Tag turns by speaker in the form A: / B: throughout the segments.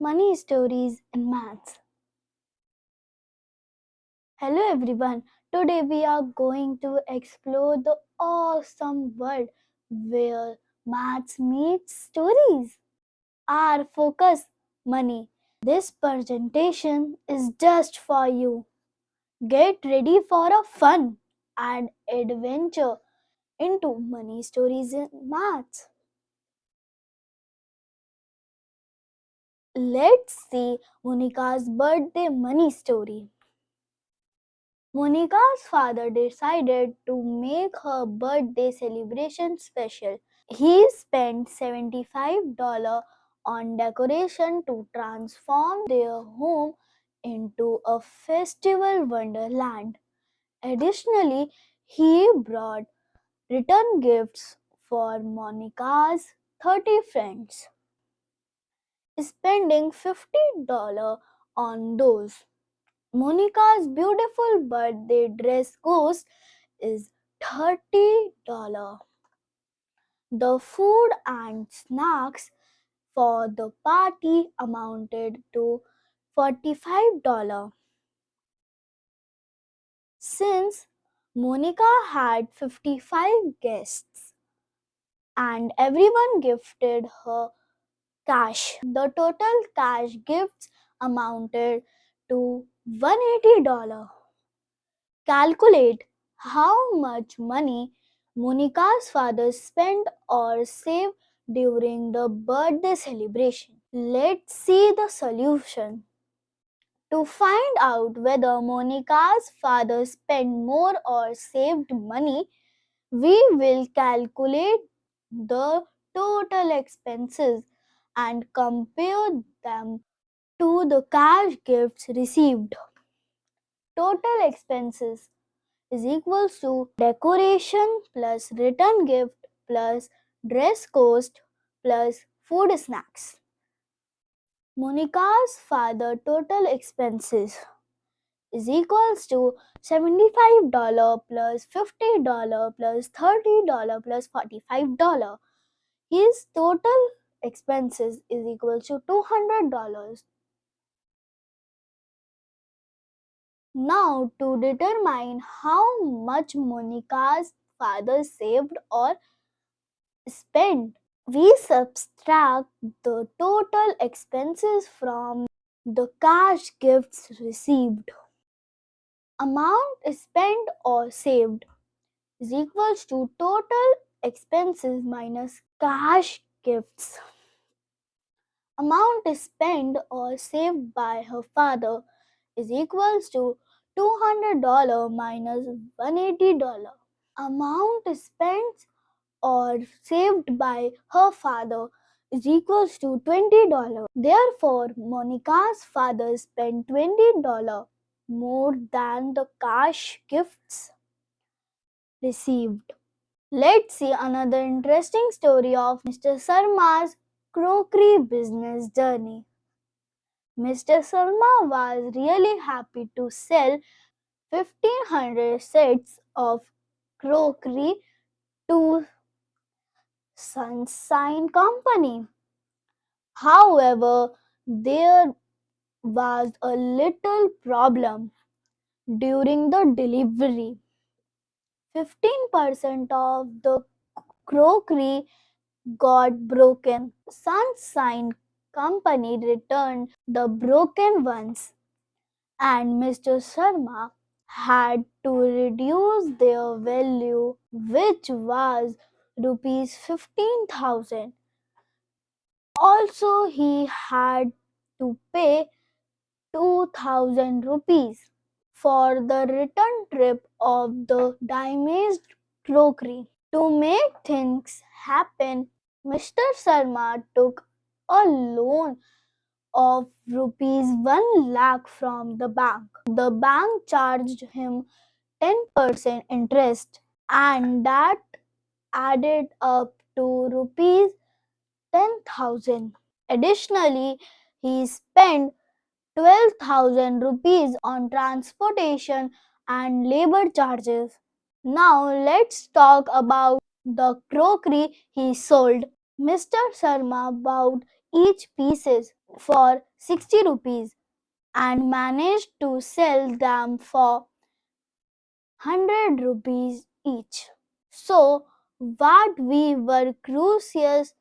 A: Money stories in maths. Hello everyone. Today we are going to explore the awesome world where maths meets stories. Our focus money. This presentation is just for you. Get ready for a fun and adventure into money stories in maths. Let's see Monika's birthday money story. Monika's father decided to make her birthday celebration special. He spent $75 on decoration to transform their home into a festival wonderland. Additionally, he brought return gifts for Monica's 30 friends, spending $50 on those. Monica's beautiful birthday dress cost is $30. The food and snacks for the party amounted to $45. Since Monica had 55 guests and everyone gifted her cash, the total cash gifts amounted to $180. Calculate how much money Monica's father spent or saved during the birthday celebration. Let's see the solution. To find out whether Monica's father spent more or saved money, we will calculate the total expenses and compare them to the cash gifts received. Total expenses is equals to decoration plus return gift plus dress cost plus food snacks. Monica's father total expenses is equals to $75 plus $50 plus $30 plus $45. His total expenses is equals to $200. Now, to determine how much Monica's father saved or spent, we subtract the total expenses from the cash gifts received. Amount spent or saved is equals to total expenses minus cash gifts. Amount spent or saved by her father is equals to $200 minus $180. Amount spent or saved by her father is equals to $20. Therefore, Monica's father spent $20 more than the cash gifts received. Let's see another interesting story of Mr. Sarma's crockery business journey. Mr. Sarma was really happy to sell 1500 sets of crockery to Sunshine Company. However, there was a little problem during the delivery. 15% of the crockery got broken. Sunshine Company returned the broken ones, and Mr. Sharma had to reduce their value, which was rupees 15,000. Also, he had to pay 2,000 rupees for the return trip of the damaged crockery. To make things happen, Mr. Sharma took a loan of rupees 1 lakh from the bank. The bank charged him 10% interest, and that added up to rupees 10,000. Additionally, he spent 12,000 rupees on transportation and labor charges. Now let's talk about the crockery he sold. Mr. Sharma bought each pieces for 60 rupees and managed to sell them for 100 rupees each. So, what we were curious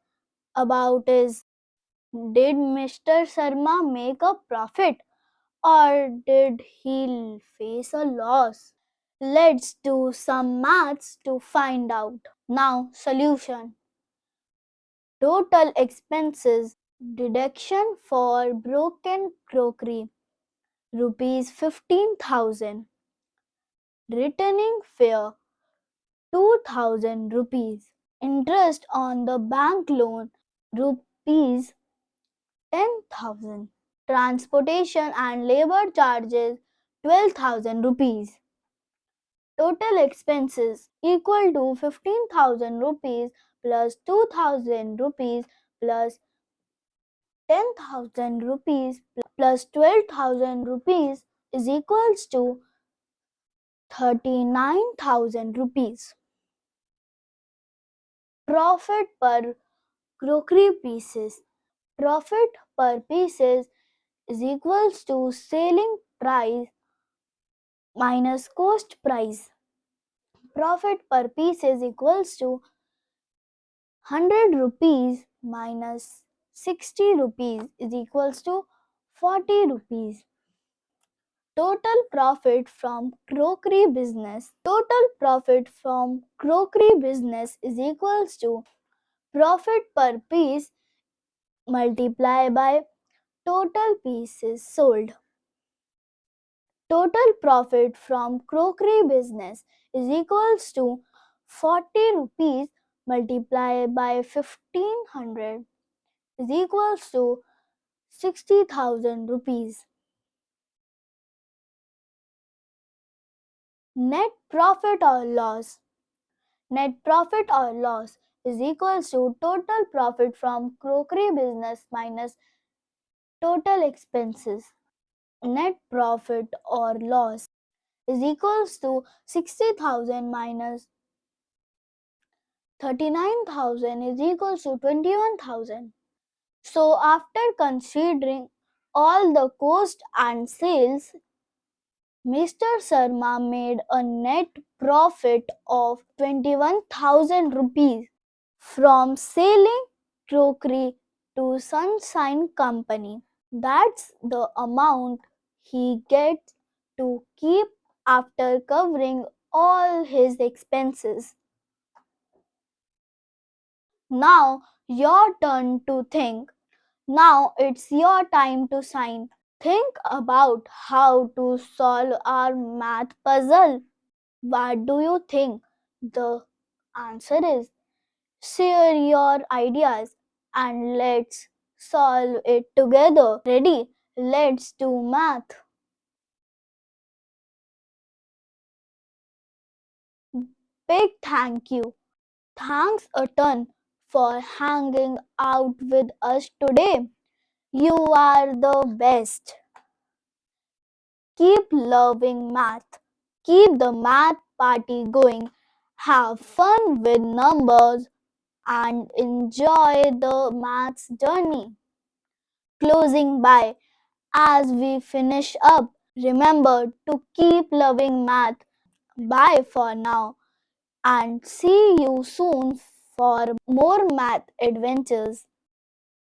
A: about is, did Mr. Sharma make a profit or did he face a loss? Let's do some maths to find out. Now, solution. Total expenses deduction for broken crockery rupees 15,000. Returning fare 2,000 rupees. Interest on the bank loan rupees 10,000. Transportation and labor charges 12,000 rupees. Total expenses equal to 15,000 rupees plus 2,000 rupees plus 10,000 rupees plus 12,000 rupees is equals to 39,000 rupees. Profit per crockery pieces. Profit per pieces is equals to selling price minus cost price. Profit per piece is equals to 100 rupees minus 60 rupees is equals to 40 rupees. Total profit from crockery business. Total profit from crockery business is equals to profit per piece multiplied by total pieces sold. Total profit from crockery business is equals to 40 rupees multiplied by 1500 is equals to 60,000 rupees. Net profit or loss. Net profit or loss is equals to total profit from crockery business minus total expenses. Net profit or loss is equals to 60,000 minus 39,000 is equals to 21,000. So after considering all the cost and sales, Mr. Sharma made a net profit of 21,000 rupees from selling crockery to Sunshine Company. That's the amount he gets to keep after covering all his expenses. Now your turn to think. Now it's your time to sign. Think about how to solve our math puzzle. What do you think? The answer is, share your ideas and let's solve it together. Ready? Let's do math. Big thank you. Thanks a ton for hanging out with us today. You are the best. Keep loving math. Keep the math party going. Have fun with numbers and enjoy the maths journey. Closing by as we finish up. Remember to keep loving math. Bye for now and see you soon for more math adventures.